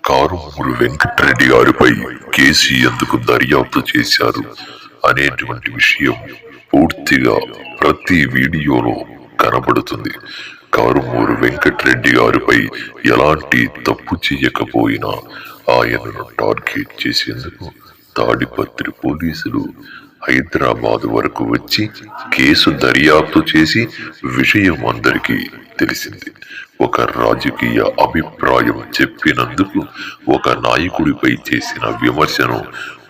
కారుమూరి వెంకటరెడ్డి గారిపై కేసు ఎందుకు దర్యాప్తు చేశారు అనేటువంటి విషయం పూర్తిగా ప్రతి వీడియోలో కనబడుతుంది. కారుమూరి వెంకటరెడ్డి గారిపై ఎలాంటి తప్పు చేయకపోయినా ఆయనను టార్గెట్ చేసేందుకు తాడిపత్రి పోలీసులు హైదరాబాద్ వరకు వచ్చి కేసు దర్యాప్తు చేసి విషయం అందరికీ తెలిసింది. ఒక రాజకీయ అభిప్రాయం చెప్పినందుకు ఒక నాయకుడిపై చేసిన విమర్శను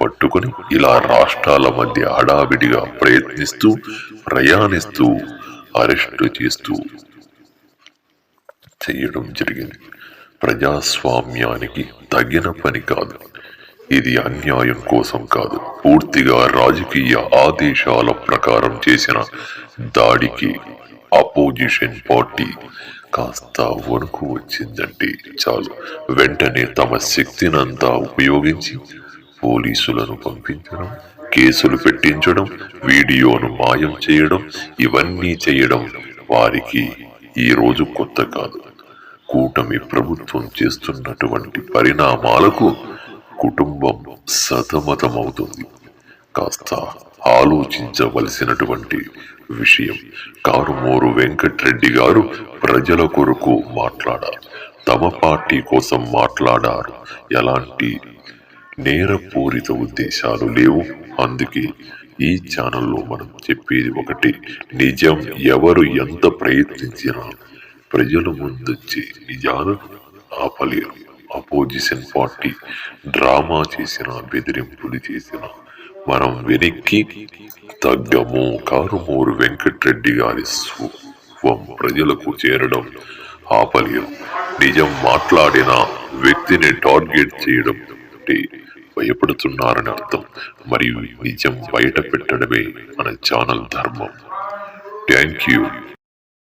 పట్టుకొని ఇలా రాష్ట్రాల మధ్య హడావిడిగా ప్రయాణిస్తూ అరెస్టు చేస్తూ చేయడం జరిగింది. ప్రజాస్వామ్యానికి తగిన పని కాదు. ఇది అన్యాయం కోసం కాదు, పూర్తిగా రాజకీయ ఆదేశాల ప్రకారం చేసిన దాడికి అపోజిషన్ పార్టీ కాస్త వణుకు వచ్చిందంటే చాలు, వెంటనే తమ శక్తినంతా ఉపయోగించి పోలీసులను పంపించడం, కేసులు పెట్టించడం, వీడియోను మాయం చేయడం, ఇవన్నీ చేయడం వారికి ఈ రోజు కొత్త కాదు. కూటమి ప్రభుత్వం చేస్తున్నటువంటి పరిణామాలకు కుటుంబం సతమతమవుతుంది. కాస్త ఆలోచించవలసినటువంటి విషయం. కారుమూరి వెంకటరెడ్డి గారు ప్రజల కొరకు మాట్లాడారు, తమ పార్టీ కోసం మాట్లాడారు. ఎలాంటి నేరపూరిత ఉద్దేశాలు లేవు. అందుకే ఈ ఛానల్లో మనం చెప్పేది ఒకటి, నిజం ఎవరు ఎంత ప్రయత్నించినా ప్రజల ముందొచ్చి నిజాలు ఆపలేరు. అపోజిషన్ పార్టీ డ్రామా చేసిన, బెదిరింపులు చేసిన మనం వెనక్కి తగ్గము. కారుమూరి వెంకటరెడ్డి గారి స్వం ప్రజలకు చేరడం ఆపలేరు. నిజం మాట్లాడిన వ్యక్తిని టార్గెట్ చేయడం అంటే భయపడుతున్నారని అర్థం. మరియు నిజం బయట పెట్టడమే మన ఛానల్ ధర్మం. Thank you.